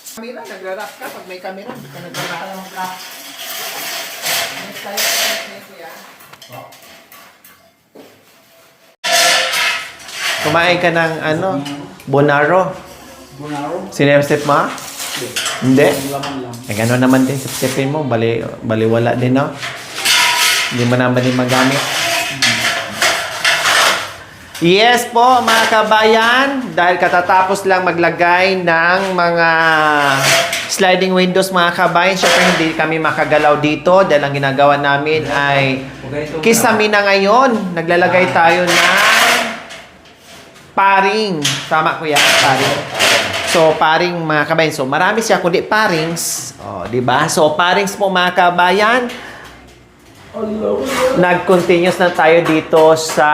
Camera, nagra-rap ka. Pag may camera, hindi ka nagra-rap. Next tayo kuya. Kumain ka ng ano? Bonaro. Bonaro? Sinep-sip mo? Hindi. Laman lang. Eh, gano'n naman din sip-sipin mo. Baliwala din, no? Hindi mo naman din magamit. Yes po, mga kabayan. Dahil katatapos lang maglagay ng mga sliding windows, mga kabayan. Siyempre, hindi kami makagalaw dito. Dahil ang ginagawa namin ay kisame na ngayon. Naglalagay tayo ng paring. Tama, kuya? Paring. So, paring, mga kabayan. So, marami siya, kundi parings. O, diba? So, parings po, mga kabayan. Nag-continuous na tayo dito sa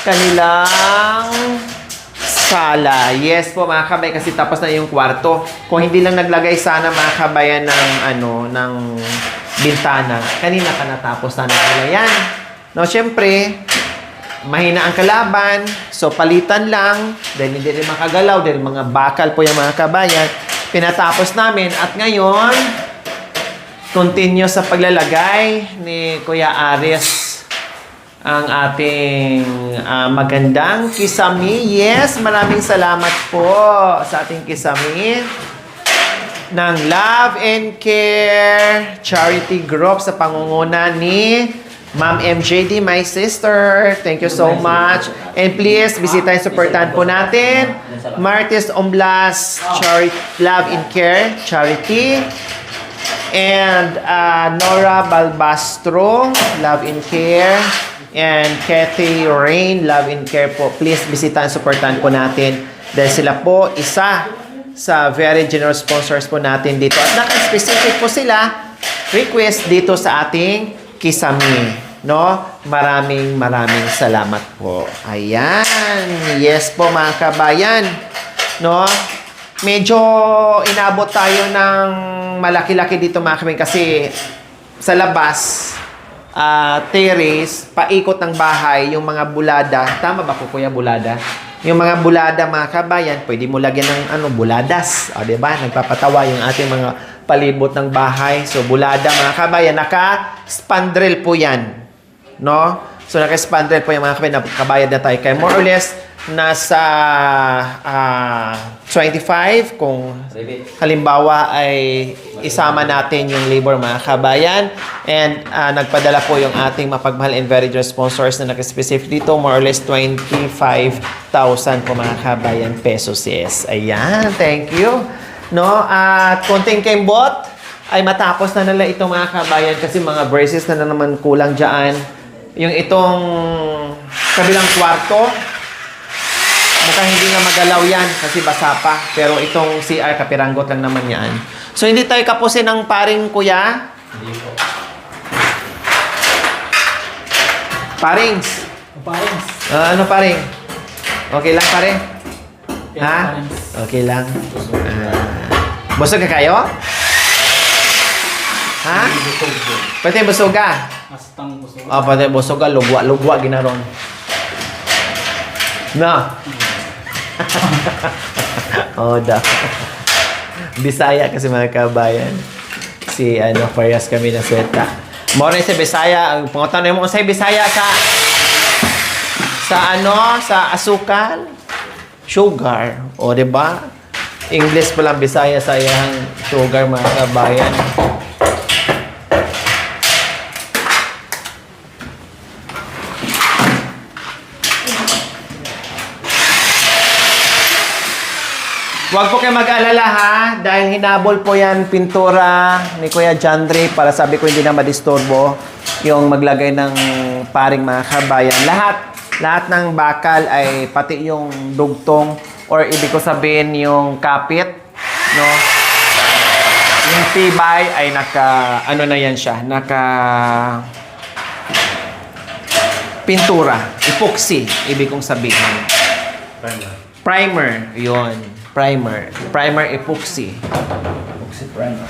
kanilang sala. Yes po, mga kabayan, kasi tapos na yung kwarto. Kung hindi lang naglagay sana, mga kabayan, ng bintana, kanina ka natapos na nila yan. No, syempre, mahina ang kalaban, so palitan lang, dahil hindi rin makagalaw, dahil mga bakal po yung mga kabayan, pinatapos namin, at ngayon, continue sa paglalagay ni Kuya Aris ang ating magandang kisame. Yes, maraming salamat po sa ating kisame ng Love and Care Charity Group sa pangunguna ni Ma'am MJD, my sister. Thank you so much. And please, bisitahin, supportan po natin Martis Omblas Love and Care Charity. And Nora Balbastro, Love and Care. And Kathy Rain, Love and Care po. Please, bisitahin, supportan po natin. Dahil sila po, isa sa very generous sponsors po natin dito. At naka-specific po sila request dito sa ating kisame. No? Maraming salamat po. Ayan. Yes po, mga kabayan. No? Medyo inabot tayo ng malaki-laki dito, mga kabayan, kasi sa labas, terrace, paikot ng bahay, yung mga bulada. Tama ba po, kuya, bulada? Yung mga bulada, mga kabayan, pwede mo lagyan ng buladas. O, diba? Nagpapatawa yung ating mga palibot ng bahay. So, bulada, mga kabayan, naka-spandrel po yan. No? So, naka-spandrel po yung mga kabayan. Nakabayad na tayo. Kaya more or less, nasa 25 kung halimbawa ay isama natin yung labor, mga kabayan. And nagpadala po yung ating mapagmahal and very generous sponsors na nakaspecific dito, more or less 25,000 po, mga kabayan, pesos. Yes. Ayan, thank you. No? At konting kembot ay matapos na nila ito, mga kabayan, kasi mga braces na naman kulang dyan. Yung itong kabilang kwarto, mukhang hindi na magalaw yan kasi basa pa. Pero itong CR, kapiranggot lang naman yan. So, hindi tayo kapusin ng paring, kuya? Hindi po. Parings. Parings. Ano paring? Okay lang, pare? Ha? Parings. Okay lang. Busog ka kayo? Ha? Pwede busog ka? Astang busog. Pwede busog ka. Lugwa, ginaron. Na. Daw. Bisaya kasi, mga kabayan. Si Farias kami na sweta. More sa Bisaya, ang pangutan mo sa Bisaya sa asukal, sugar, o di ba? English pa lang Bisaya sa iyang sugar, mga kabayan. Huwag po kayo mag-alala, ha, dahil hinabol po yan pintura ni Kuya Jandre para sabi ko hindi na madisturbo yung maglagay ng paring, mga kabayan. Lahat ng bakal ay pati yung dugtong or ibig ko sabihin yung kapit, no? Yung tibay ay na yan siya, pintura, epoxy, ibig kong sabihin. Primer, yun. Primer epoxy. Epoxy primer.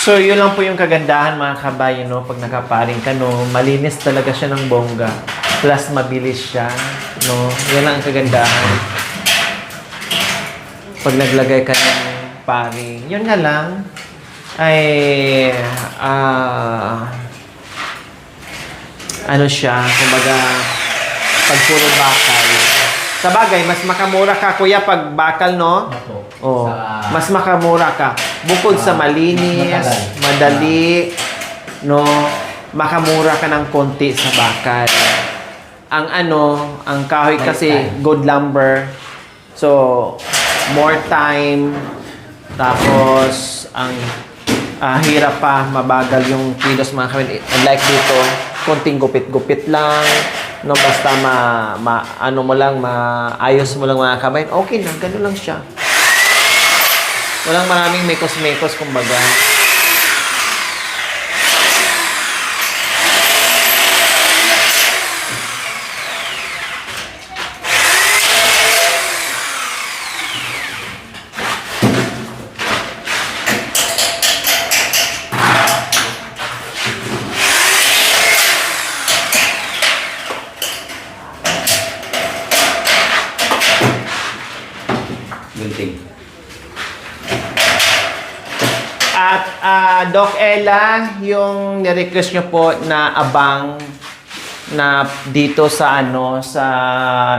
So, yun lang po yung kagandahan mga kabayan, no? Pag nakaparing ka, no? Malinis talaga siya ng bongga. Plus, mabilis siya, no? Yan lang ang kagandahan. Pag naglagay ka ng paring. Yun nga lang, ay, ano siya, kumbaga, pag puro bakal. Sa bagay, mas makamura ka, kuya, pag bakal, no? Opo. Oh, Sa- mas makamura ka. Bukod sa malinis, matagal. madali, no, makamura ka ng konti sa bakal. Ang ang kahoy kasi Lifetime. good lumber. So, more time. Tapos, ang hirap pa, mabagal yung kilos mga kabayan. Unlike dito, konting gupit-gupit lang. No, basta ano mo lang, maayos mo lang mga kabayan. Okay na, ganun lang siya. Walang maraming mekos-mekos, kumbaga. Gunting. At Doc Ella, yung nirequest nyo po na abang na dito sa sa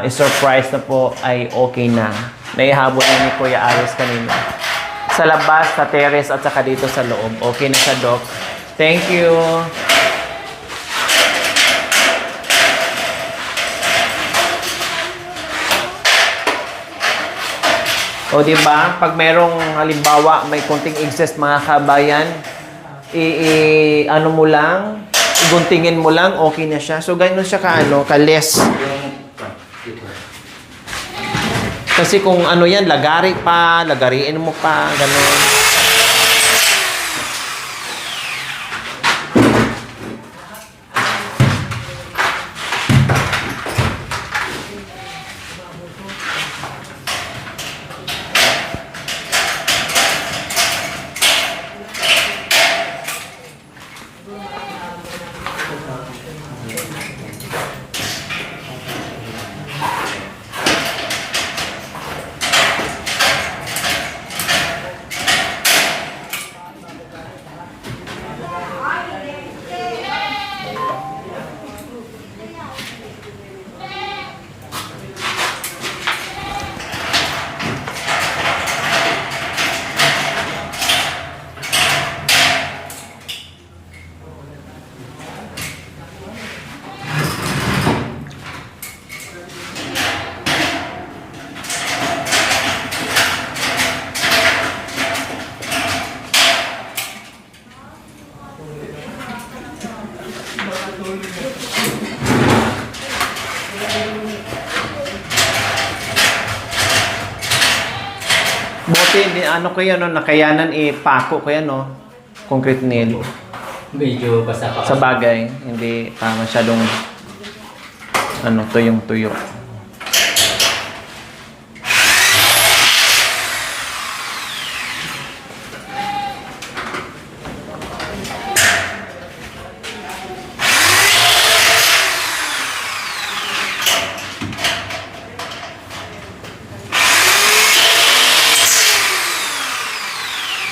surprise na po ay okay na. Naihabol na ni Kuya Aris kanina. Sa labas, sa terrace at saka dito sa loob. Okay na siya, Doc. Thank you. O di ba? Pag merong halimbawa may konting excess mga kabayan, ano mo lang, iguntingin mo lang, okay na siya. So ganun siya ka-less. Kasi kung yan, lagari pa, lagariin mo pa, ganun. Buti, ko yan, nakayanan pako ko yan, concrete nail. Medyo basa pa. Sa bagay, hindi pa masyadong tuyong-tuyo.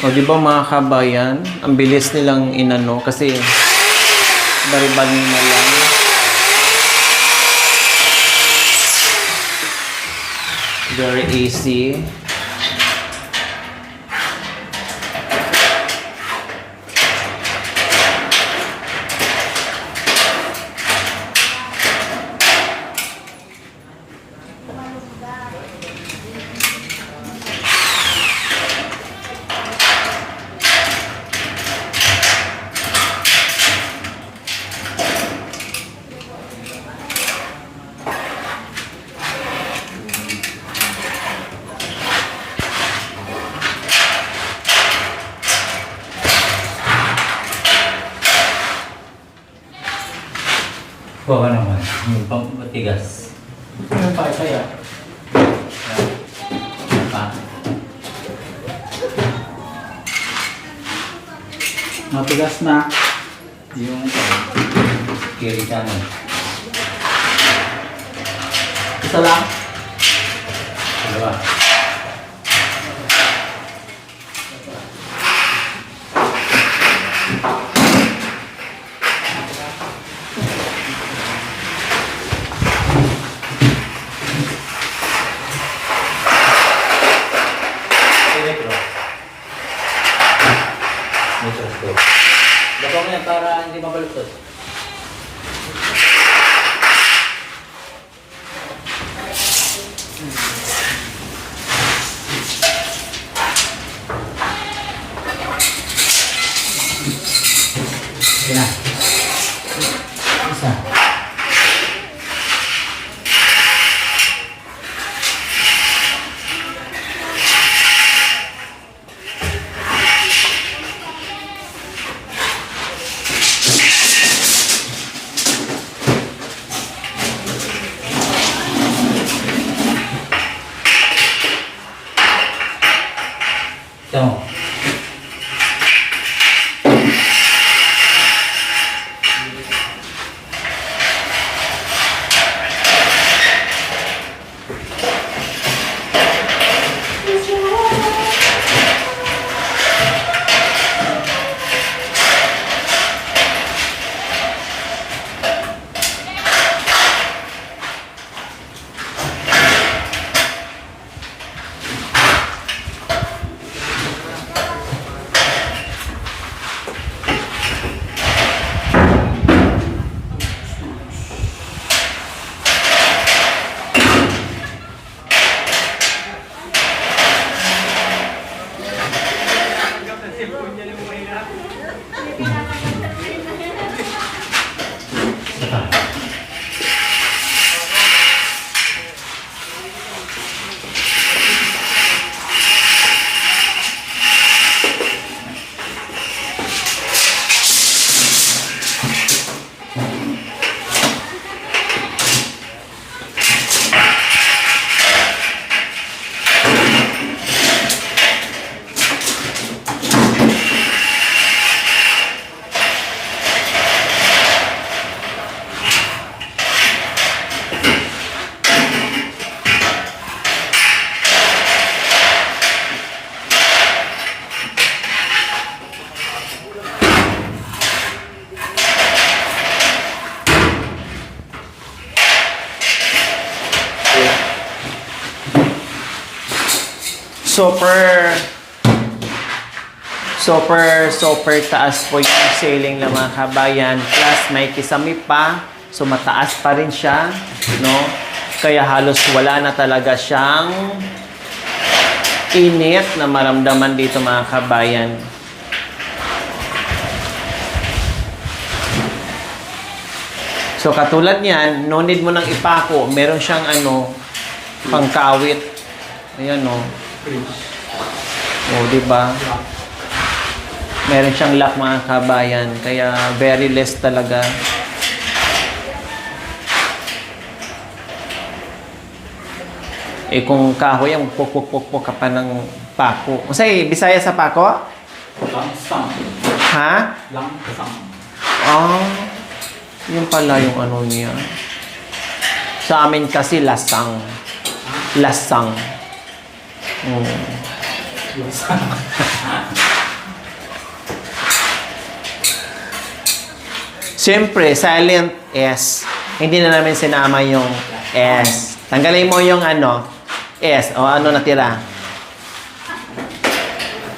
O, di ba mga kabayan, ang bilis nilang kasi bari-bari na lang. Very easy. Kuha ka naman. Yung pang matigas. Yung pa isa yan. Pa. Matigas na. Yung carry channel. Isa lang. Dalawa. Baka mo yan para hindi mabaluktot. Sige na. Isa. Ito. Super taas po yung ceiling ng mga kabayan. Plus may kisame pa. So mataas pa rin siya, no? Kaya halos wala na talaga siyang init na maramdaman dito mga kabayan. So katulad niyan, no need mo nang ipako. Meron siyang pangkawit. Ayan o. O, diba? Meron siyang lock mga kabayan. Kaya very less talaga. Kung kahoy, ang puk-puk-puk ka pa ng pako. Masay, Bisaya sa pako? Langsang. Ha? Langsang. Yun pala yung niya. Sa amin kasi lasang. Lasang. Siyempre, silent S. Hindi na namin sinama yung S. Tanggalin mo yung S. O ano natira?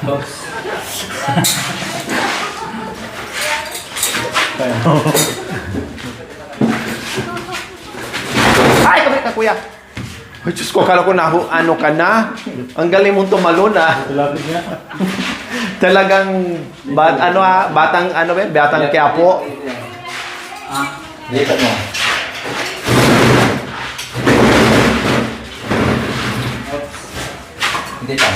Box. Ay, kamay ka, kuya. Ay, Diyos ko, akala ko ano ka na. Ang galing mong tumalon, Lapit niya. Talagang, batang, batang Quiapo. Lipat mo. Hindi pa.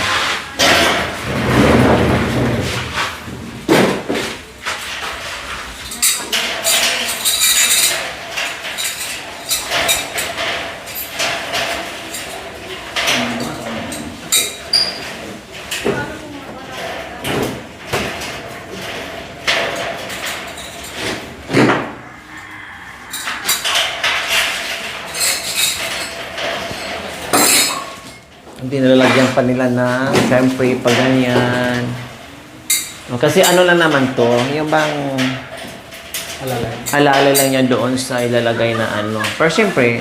Dinilalagyan pa nila na, siyempre, pag ganyan. Kasi ano lang naman to, yung bang alalay lang yan doon sa ilalagay na ano. Pero siyempre,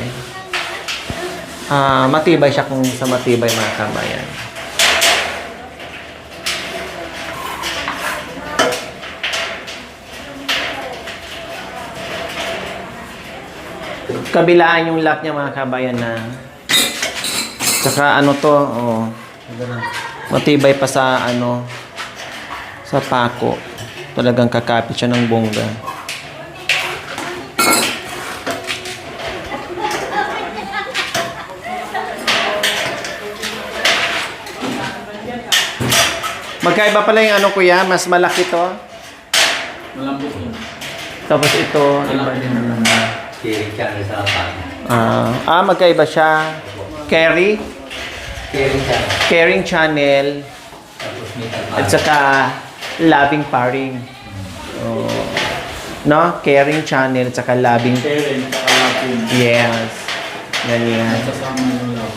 matibay siya kung sa matibay mga kabayan. Kabilaan yung lock niya mga kabayan na tsaka ano to, matibay pa sa ano, sa pako. Talagang kakapit siya ng bongga. Magkaiba pala yung ano kuya, mas malaki to. Malambot yun. Tapos ito, iba din naman. Carry channel sa pako. Magkaiba siya. Carry, carrying channel, Tapos metal at saka loving paring. No? Carrying channel, at saka loving. Keren, kakalapin. Yes. Ganyan. Sasama yung love.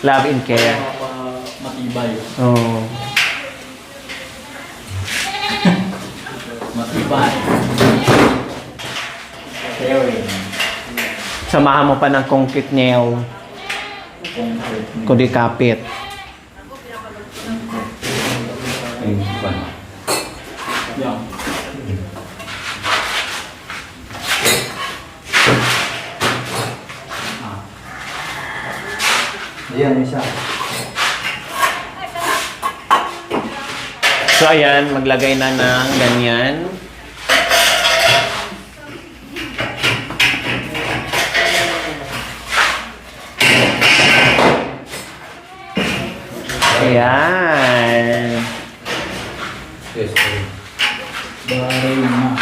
Love and care. Matibay. Oh. Matibay. Keren. Samahan mo pa ng concrete nail. Concrete. Kundi kapit. Yung kwan. Yan. Ayan, isa. So ayan, maglagay na ng ganyan. Ayan. Yes, Bahay na.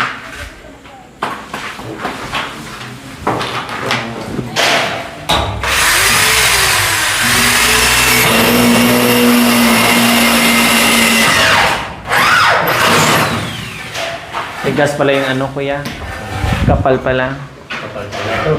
Tigas pala yung ano kuya. Kapal pala. kapal pala ito.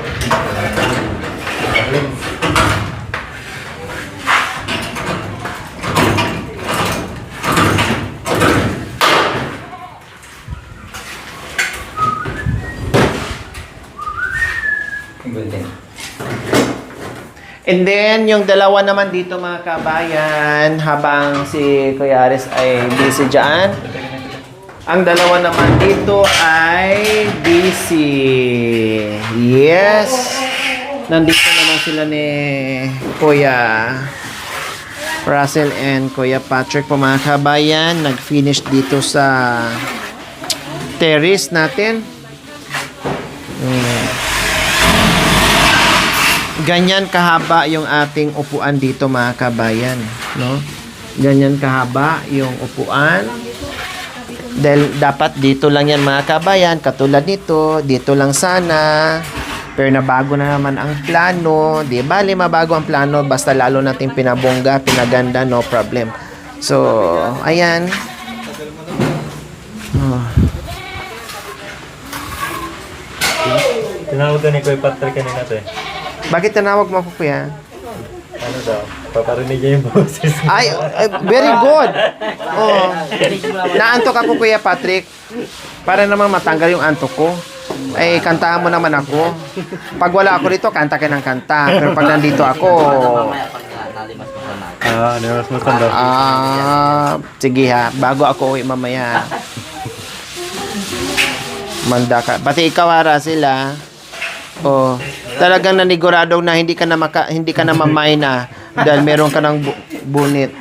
Golden. And then, yung dalawa naman dito mga kabayan, habang si Kuya Aris ay busy dyan, ang dalawa naman dito ay busy. Yes! Nandito naman sila ni Kuya Russell and Kuya Patrick po mga kabayan. Nag-finish dito sa terrace natin. Ganyan kahaba yung ating upuan dito mga kabayan, no? Ganyan kahaba yung upuan. Dahil dapat dito lang yan mga kabayan, katulad nito, dito lang sana. Pero nabago na naman ang plano. Di bali mabago ang plano, basta lalo natin pinabongga, pinaganda, no problem. So, ayan. Tinawag ka ni Kuya Patrick kanina to eh. Bakit tinawag mo ako kuya? Ano daw? Paparinig niya yung boses mo. Ay, very good. Oh. Naantok ako Kuya Patrick. Para naman matanggal yung antok ko. Ay, kantahan mo naman ako. Pag wala ako dito, kanta ka ng kanta. Pero pag nandito ako, Ano mas daw? sige ha, bago ako uwi mamaya. Manda ka. Pati ikaw ha, sila. Oh, talagang naniguradong na hindi ka na mamay na dahil meron ka ng bunit.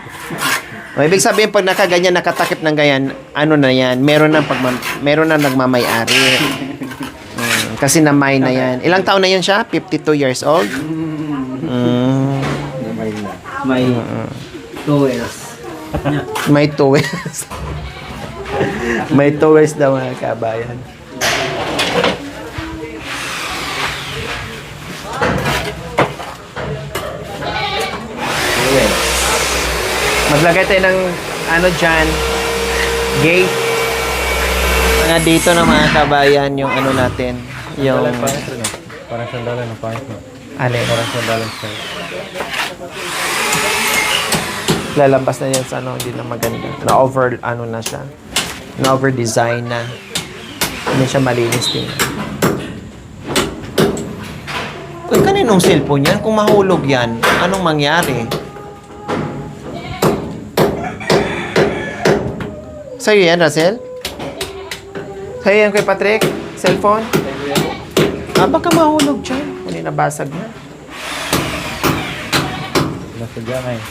O, ibig sabihin pag nakaganyan, nakatakip ng ganyan, ano na yan, meron na nagmamay-ari. Kasi namay na yan. Ilang taon na yan siya? 52 years old? May towels. May towels. May towels daw mga kabayan. Maglagay tayo ng ano dyan, gate. Mga dito na mga kabayan yung ano natin. Yung, Sandalan pangit rin eh. Parang sandalan ng pangit mo. Alin? Parang sa balance tayo. Lalabas na yan sa ano, hindi na maganda. Na-over, ano na siya. Na-over design na. Hindi siya malinis din. Kung kaninong cellphone yan, kung mahulog yan, anong mangyari? Sa'yo yan, Russell? Sa'yo yan kay Patrick? Cellphone? Baka mahulog dyan. Kung nabasag na. Nasa dyan eh.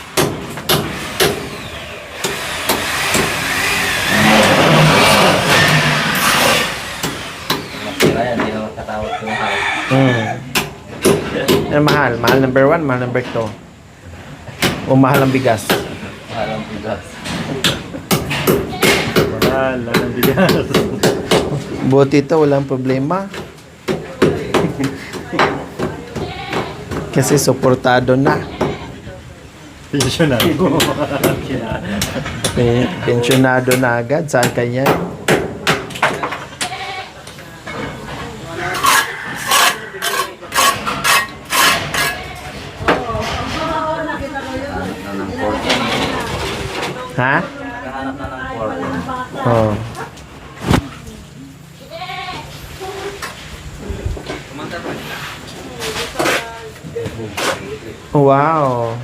Masira yan, hindi naman katawag ko yung house. Yan, mahal. Mahal number 1, mahal number 2. O mahal ang bigas. Mahal ang bigas. Mahal, ang bigas. Buti ito, walang problema. Kasi suportado na. Pensionado. Pensionado na agad. Saan kanya? Ha? Nakahanap na ng quarter. Oh. Wow.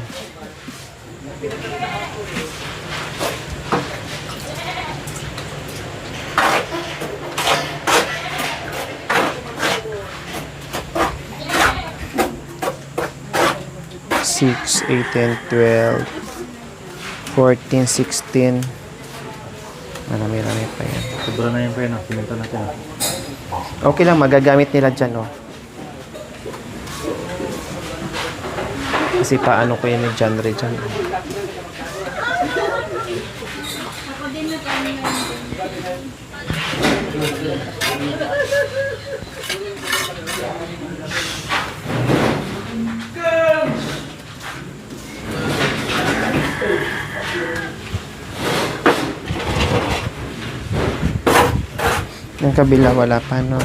Six, 18, 12, 14, 16. Marami-rami pa yan. Sobra na yung pena. Siminto natin. Okay lang, magagamit nila dyan, oh. Kasi paano ko yun yung genre dyan. Yung kabila wala pa, no?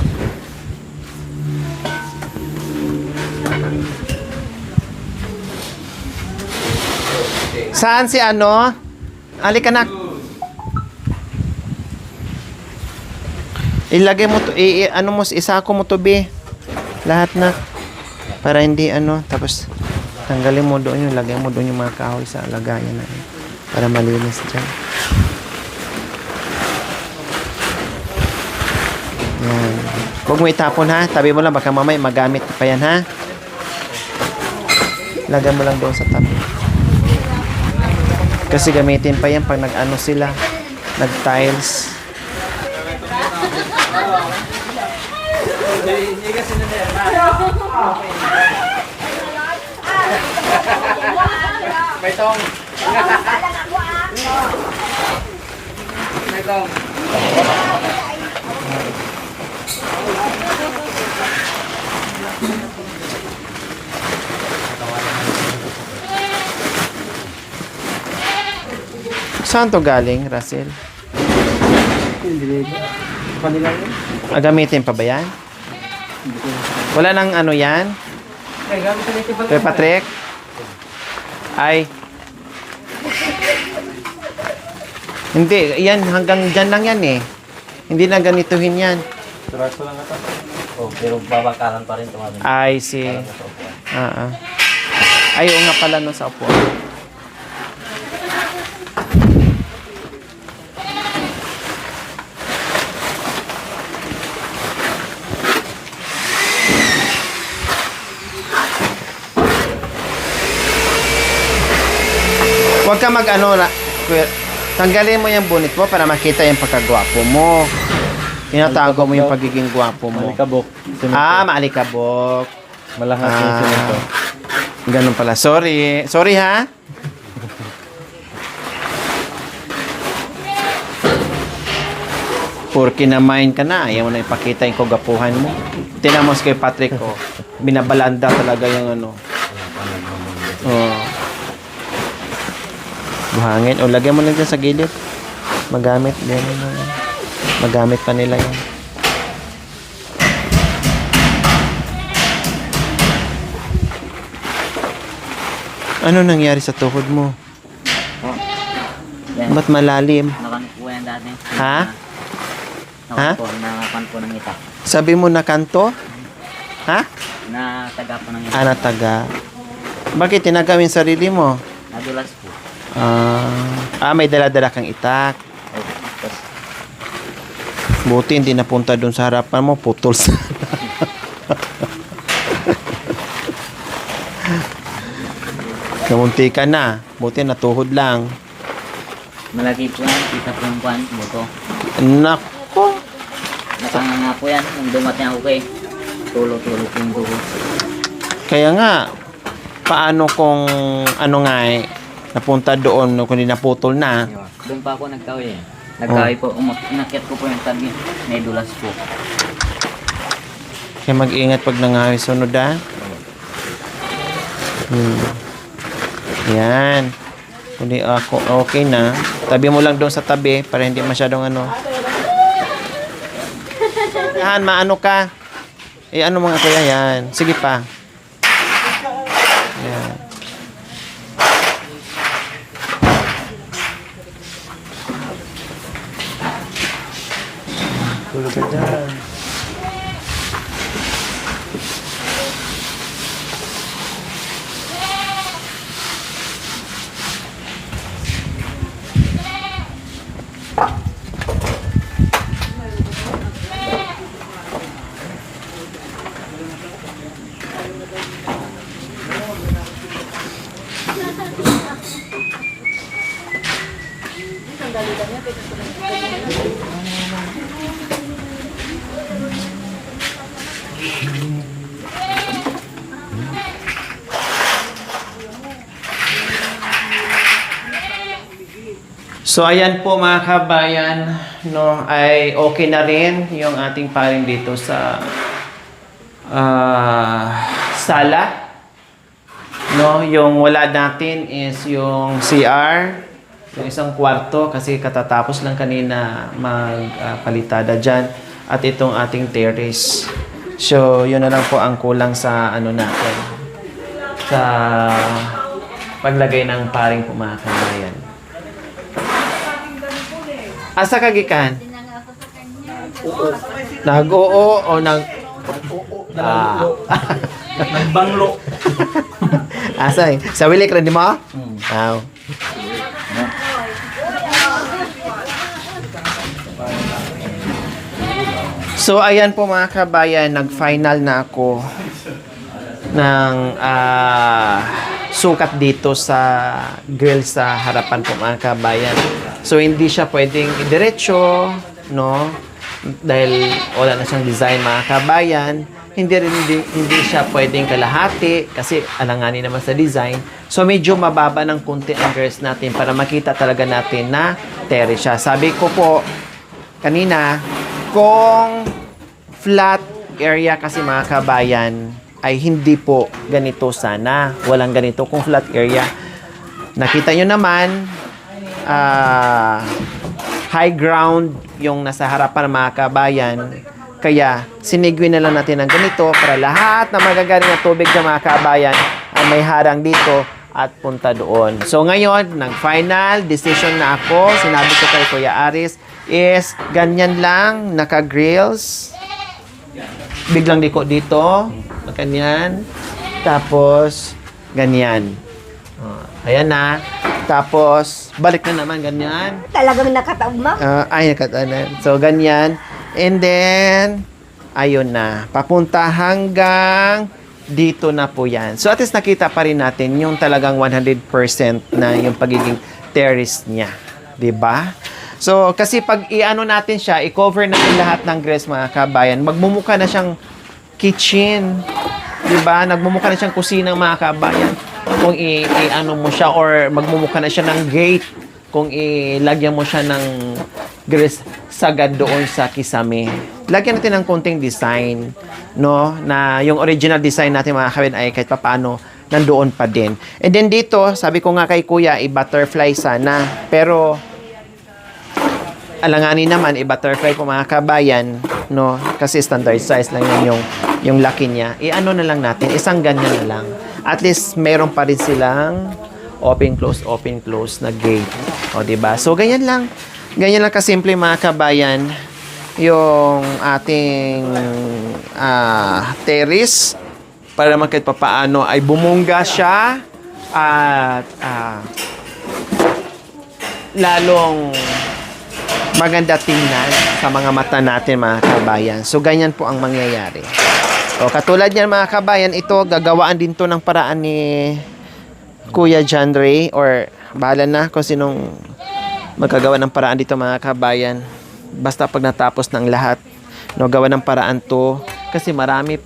Saan si ano? Halika na. Ilagay mo to, ano mo, isako mo to, be. Lahat na. Para hindi ano, tapos tanggalin mo doon yung, lagay mo doon yung mga kahoy sa lagayan na yun. Para malinis dyan. Yan. Huwag mo itapon, ha. Tabi mo lang, baka mamaya magamit pa yan, ha. Lagay mo lang doon sa tabi. Kasi gamitin pa yan pag nag-ano sila, nag-tiles. May tong. May tong. Saan to galing, Russell? Kanila yun? Gamitin pa ba yan? Wala nang ano yan? Ay, gamit na ito. Kay Patrick? Ay. Hindi, yan hanggang dyan lang yan eh. Hindi na ganituhin yan. Turaso lang ito. Oh, pero babakaran pa rin tumabi. I see. Ay, oo nga pala no sa upuan. Huwag ka mag-ano, tanggalin mo yung bonnet mo para makita yung pagkagwapo mo. Tinatago mo yung pagiging gwapo mo. Malikabok. Maalikabok. Malahat yung siminto. Ganun pala. Sorry. Sorry, ha? Porky na mine ka na. Ayaw mo na ipakita yung kagapuhan mo. Tinamos kay Patrick, oh. Binabalanda talaga yung ano. Oh. Buhangin. O, lagyan mo lang dyan sa gilid. Magamit. Magamit pa nila yan. Ano nangyari sa tuhod mo? Oh. Yan. Ba't malalim? Nakanip po yan dati. Ha? Ha? Nakapan po ng itak. Sabi mo na kanto? Ha? Nataga po ng itak. Nataga. Bakit tinagawin sarili mo? Nadulas po. May dala-dala kang itak. Tapos, Buti hindi napunta dun sa harapan mo, putol sa... Namunti ka na. Buti natuhod lang. malaki po yan. Kita po yung kwan, buto. Nako. Nakanganga po yan. Nung dumating ako kay tulo-tulo po yung dugo. Kaya nga, paano kung ano nga napunta doon kung hindi naputol na? Doon pa ako nagkawin eh. Nagkawin po. Inakyat ko po yung tabi. May dulas po. Kaya mag-ingat pag nangawi sunod ah. Yan. Hindi ako okay na. Tabi mo lang doon sa tabi para hindi masyadong ano. Yan, maano ka? Ano mga kuya yan? Sige pa. Yan. Tulog ka dyan. So ayan po mga kabayan, no, ay okay na rin yung ating paring dito sa sala. No, yung wala natin is yung CR, yung isang kwarto kasi katatapos lang kanina magpalitada dyan at itong ating terrace. So yun na lang po ang kulang sa ano natin sa paglagay ng paring po mga kabayan. Asa kagikan? Nag-oo o nag... Nagbanglo. Asa eh? Sa wilik rin di mo? Wow. So, ayan po mga kabayan, nag-final na ako ng sukat dito sa grill sa harapan po mga kabayan. So, hindi siya pwedeng diretso, no? Dahil wala na siyang design mga kabayan. Hindi siya pwedeng kalahati kasi alanganin naman sa design. So, medyo mababa ng kunti ang grills natin para makita talaga natin na terrace siya. Sabi ko po kanina, kung flat area kasi mga kabayan, ay hindi po ganito sana. Walang ganito kung flat area. Nakita nyo naman, high ground yung nasa harapan ng mga kabayan. Kaya, sinigwin na lang natin ng ganito para lahat na magagaling na tubig ng mga kabayan ay may harang dito at punta doon. So, ngayon, nag-final decision na ako. Sinabi ko kay Kuya Aris is ganyan lang, naka-grills. Biglang liko dito. Ganyan. Tapos, ganyan. Ayan na. Tapos, balik na naman, ganyan. Talagang nakatauma. Nakatanan. So, ganyan. And then, ayun na. Papunta hanggang dito na po yan. So, at least nakita pa rin natin yung talagang 100% na yung pagiging terrace niya. 'Di ba? So, kasi pag i-ano natin siya, i-cover natin lahat ng grills mga kabayan, magmumukha na siyang kitchen. 'Di ba? Nagmumukha na siyang kusina mga kabayan. Kung i-ano mo siya or magmumukha na siya ng gate kung ilagyan mo siya ng grills sagad doon sa kisame. Lagyan natin ng konting design, no? Na yung original design natin mga kabayan ay kahit papaano nandoon pa din. And then dito, sabi ko nga kay Kuya, i-butterfly sana. Pero alanganin naman, i-butterfly po mga kabayan, no? Kasi standard size lang yan yung laki niya. I-ano na lang natin, isang ganyan na lang. at least meron pa rin silang open close na gate. O, diba? So, ganyan lang. Ganyan lang kasimple mga kabayan yung ating terrace para naman kahit papaano ay bumungga siya at lalong maganda tingnan sa mga mata natin mga kabayan. So, ganyan po ang mangyayari. O, katulad yan mga kabayan, ito gagawaan din to ng paraan ni Kuya John Ray or bahala na kung sinong magkagawa ng paraan dito mga kabayan. Basta pag natapos ng lahat, no, gawa ng paraan to kasi marami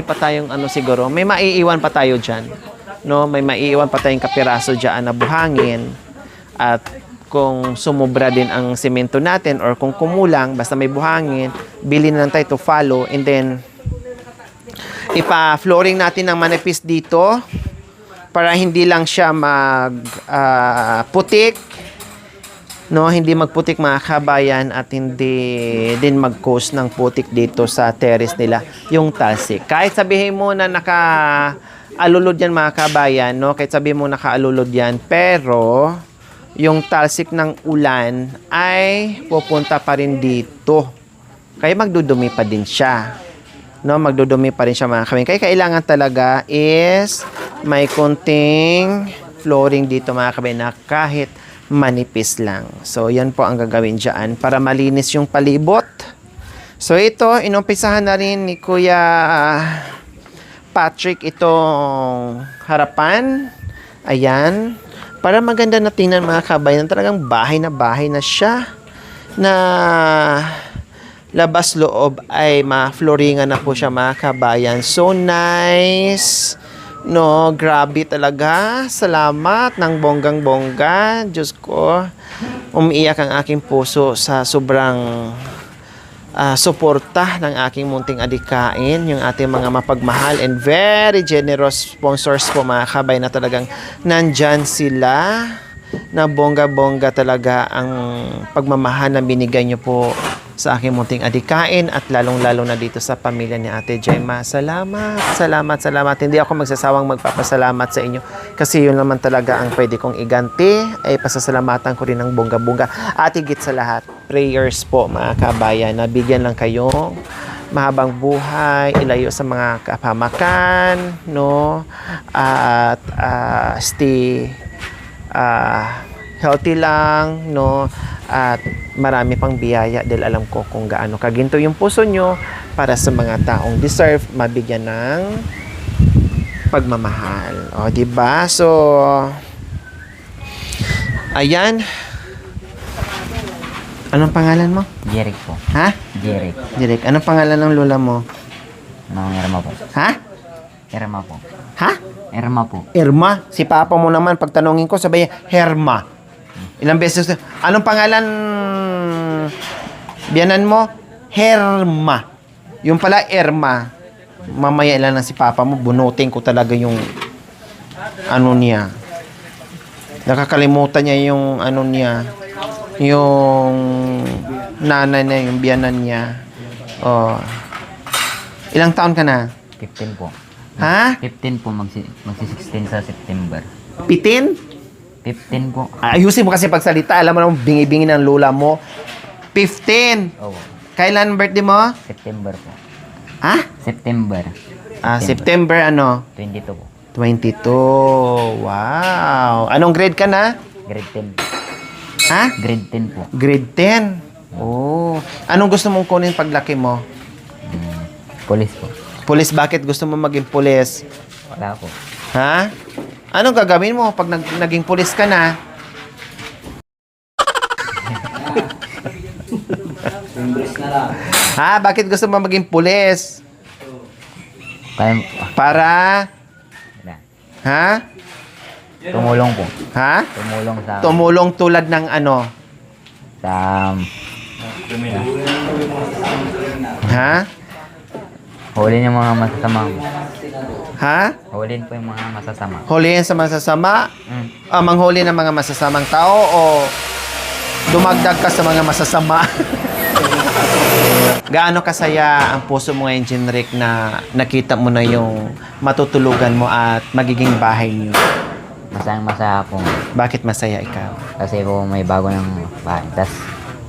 pa tayong siguro, may maiiwan pa tayo diyan. No, may maiiwan pa tayong kapiraso diyan na buhangin at kung sumobra din ang semento natin or kung kumulang, basta may buhangin, bilhin na lang tayo to follow and then ipa-flooring natin ng manipis dito para hindi lang siya putik, no, hindi magputik mga kabayan at hindi din mag-cause ng putik dito sa terrace nila yung talsik. Kahit sabihin mo na naka-alulod yan mga kabayan, no, kahit sabihin mo naka-alulod yan, pero yung talsik ng ulan ay pupunta pa rin dito. Kaya magdudumi pa din siya. No, magdudumi pa rin siya mga kabayan. Kaya kailangan talaga is may konting flooring dito mga kabayan na kahit manipis lang. So, yan po ang gagawin dyan para malinis yung palibot. So, ito, inumpisahan na rin ni Kuya Patrick itong harapan. Ayan. Para maganda na tingnan mga kabayan, talagang bahay na siya na labas loob ay ma-flooringan na po siya mga kabayan. So nice. No, grabe talaga. Salamat ng bonggang-bongga. Diyos ko, umiiyak ang aking puso sa sobrang suporta ng aking munting adikain, yung ating mga mapagmahal and very generous sponsors po mga kabay na talagang nandyan sila na bongga-bongga talaga ang pagmamahal na binigay nyo po sa aking munting adikain at lalong-lalo na dito sa pamilya ni Ate Jemma. Salamat. Hindi ako magsasawang magpapasalamat sa inyo kasi yun naman talaga ang pwede kong iganti ay pasasalamatan ko rin ng bongga-bongga. At higit sa lahat, prayers po mga kabayan na bigyan lang kayo mahabang buhay, ilayo sa mga kapamakan, no? At stay healthy lang, no? At marami pang biyaya dahil alam ko kung gaano kaginto yung puso nyo para sa mga taong deserve mabigyan ng pagmamahal. O, diba? So, ayan. Anong pangalan mo? Jeric po. Ha? Jeric. Anong pangalan ng lola mo? Irma po. Ha? Irma po. Ha? Irma po. Irma. Si papa mo naman, pag tanongin ko, sabay, Herma. Ilang beses, anong pangalan biyanan mo? Herma. Yung pala, Irma. Mamaya ilan na si papa mo, bunutin ko talaga yung ano niya. Nakakalimutan niya yung ano niya. Yung nanay niya, yung biyanan niya. Oh. Ilang taon ka na? 15 po. Ha? 15 po. Magsi-16 sa September. Pitin? 15 po. Ayusin mo kasi pagsalita. Alam mo naman, bingi-bingi ng lola mo. 15. Oo. Kailan birthday mo? September po. Ha? September. September ano? 22 po. 22. Wow. Anong grade ka na? Grade 10. Ha? Grade 10 po. Grade 10. Oh. Anong gusto mong kunin paglaki mo? Police po. Pulis, bakit gusto mo maging pulis? Wala po. Ha? Anong gagawin mo pag naging pulis ka na? Ha? Bakit gusto mo maging pulis? Kaya, Para? wala. Ha? Tumulong po. Ha? Tumulong sa... Tumulong tulad ng ano? sa... Ha? Huli yung mga masasama. Ha? Hulin po yung mga masasama. Hulihin sa masasama? Mm. Manghuli ng mga masasamang tao o dumagdag ka sa mga masasama? Gaano kasaya ang puso mo ngayon, Jenrick, na nakita mo na yung matutulugan mo at magiging bahay niyo? Masayang masaya po. Bakit masaya ikaw? Kasi po may bago ng bahay. Tapos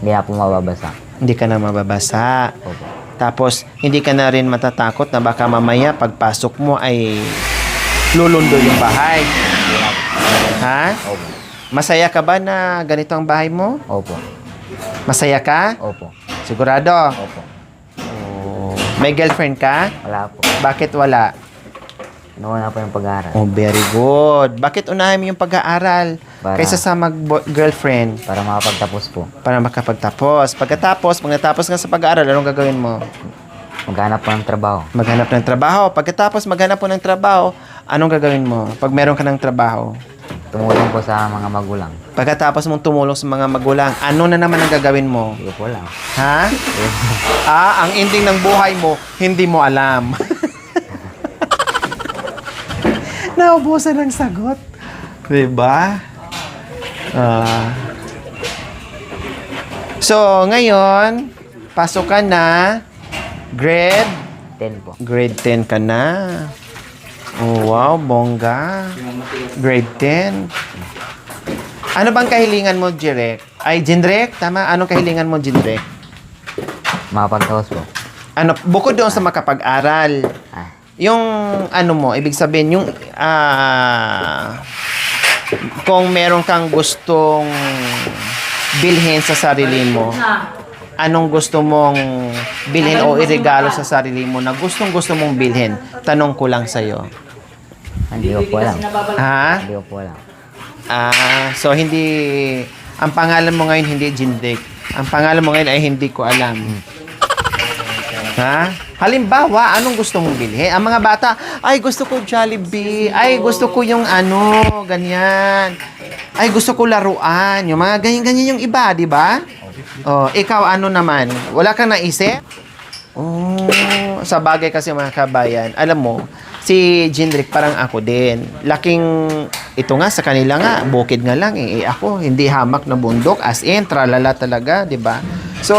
hindi na po mababasa. Hindi ka na mababasa. Opo. Tapos, hindi ka na rin matatakot na baka mamaya pagpasok mo ay lulundo yung bahay. Ha? Opo. Masaya ka ba na ganito ang bahay mo? Opo. Masaya ka? Opo. Sigurado? Opo. Oh. May girlfriend ka? Wala po. Bakit wala? Nauna po yung pag-aaral. Oh, very good. Bakit unahin mo yung pag-aaral kaysa sa mag-girlfriend? Para makapagtapos po. Para makapagtapos. Pag natapos nga sa pag-aaral, anong gagawin mo? Maghanap po ng trabaho. Maghanap ng trabaho. Pagkatapos maghanap po ng trabaho, anong gagawin mo? Pag meron ka ng trabaho, Tumulong po sa mga magulang. pagkatapos mong tumulong sa mga magulang, ano na naman ang gagawin mo? Hindi ko po lang. Ha? Ang ending ng buhay mo, hindi mo alam. Naubusan ng sagot. Diba? So, ngayon, pasok ka na. Grade 10 po. Grade 10 ka na. Oh, wow, bongga. Grade 10. Ano bang kahilingan mo, Jirek? Ay, Jindrek? Tama? Anong kahilingan mo, Jindrek? Makapagtapos po. Ano, bukod doon sa makapag-aral, Ah. yung ano mo, ibig sabihin, yung kung meron kang gustong bilhin sa sarili mo, anong gusto mong bilhin o iregalo sa sarili mo na gustong-gusto mong bilhin? Tanong ko lang sa'yo. Hindi ko po alam. Ha? Hindi ko po alam. So hindi, ang pangalan mo ngayon hindi Jindrik. Ang pangalan mo ngayon ay hindi ko alam. Ha? Halimbawa, anong gusto mong bilhin? Ang mga bata, ay gusto ko Jollibee, ay gusto ko yung ano, ganyan. Ay gusto ko laruan, yung mga ganyan-ganyan yung iba, di ba? Oh, ikaw ano naman? Wala kang naisip? Oh, sa bagay kasi mga kabayan, alam mo, si Jindrik parang ako din. Laking, ito nga sa kanila nga, bukid nga lang eh. Ako, hindi hamak na bundok, as in, tralala talaga, di ba? So,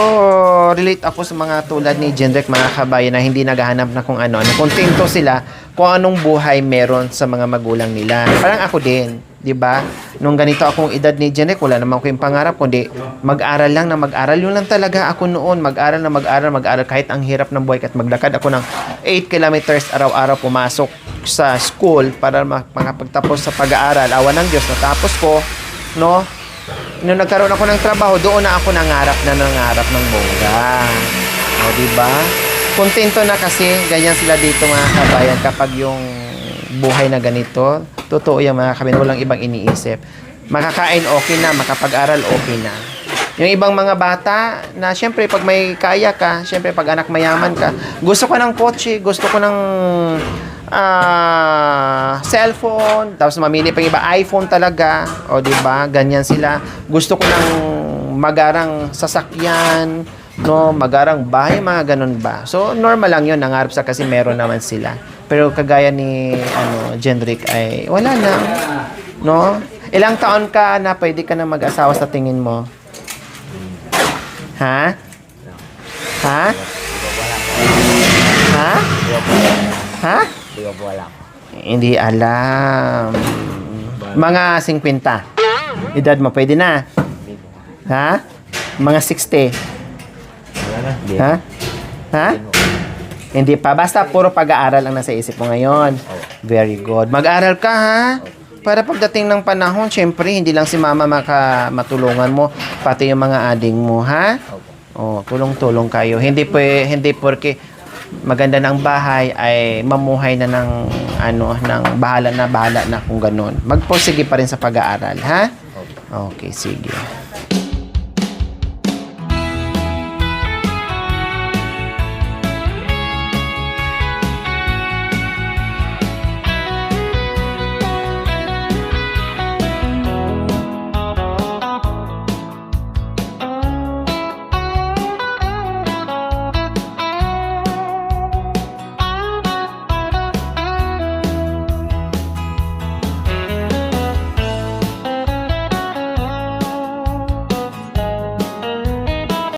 relate ako sa mga tulad ni Jindrik, mga kabayan, na hindi naghahanap na kung ano. Kontento sila kung anong buhay meron sa mga magulang nila. Parang ako din, di ba? Nung ganito akong edad ni Jindrik, wala naman ko yung pangarap, kundi mag-aral lang na mag-aral. Yun lang talaga ako noon, mag-aral na mag-aral, kahit ang hirap ng buhay. At maglakad ako ng 8 kilometers araw-araw pumasok sa school para makapagtapos sa pag-aaral. Awa ng Diyos, natapos ko, no? Nung nagkaroon ako ng trabaho, doon na ako nangarap ng bongga. O, diba? Kontento na kasi, ganyan sila dito mga kabayan kapag yung buhay na ganito. Totoo yung mga kabayan, walang ibang iniisip. Makakain, okay na. Makapag-aral, okay na. Yung ibang mga bata na syempre pag may kaya ka, syempre pag anak mayaman ka, gusto ko ng kotse, gusto ko ng cellphone, tapos mamili pang iba, iPhone talaga, o di ba? Ganyan sila. Gusto ko ng magarang sasakyan, no, magarang bahay, mga ganun ba. So normal lang 'yon, nangarap sa kasi meron naman sila. Pero kagaya ni Jendrik ay wala na, no? Ilang taon ka na pwede ka na mag-asawa sa tingin mo? Ha? Ha? Ha? Ha? Hindi ko po alam. Hindi alam. Mga 50. Edad mo, pwede na. Ha? Mga 60. Hindi. Ha? Ha? Hindi pa. Basta puro pag-aaral ang nasa isip mo ngayon. Very good. Mag-aral ka, ha? Para pagdating ng panahon, syempre, hindi lang si mama matulungan mo, pati yung mga ading mo, ha? Oh, tulong-tulong kayo. Hindi porque maganda ng bahay ay mamuhay na ng ng bahala na kung ganun. Magpursige pa rin sa pag-aaral, ha? Okay, sige.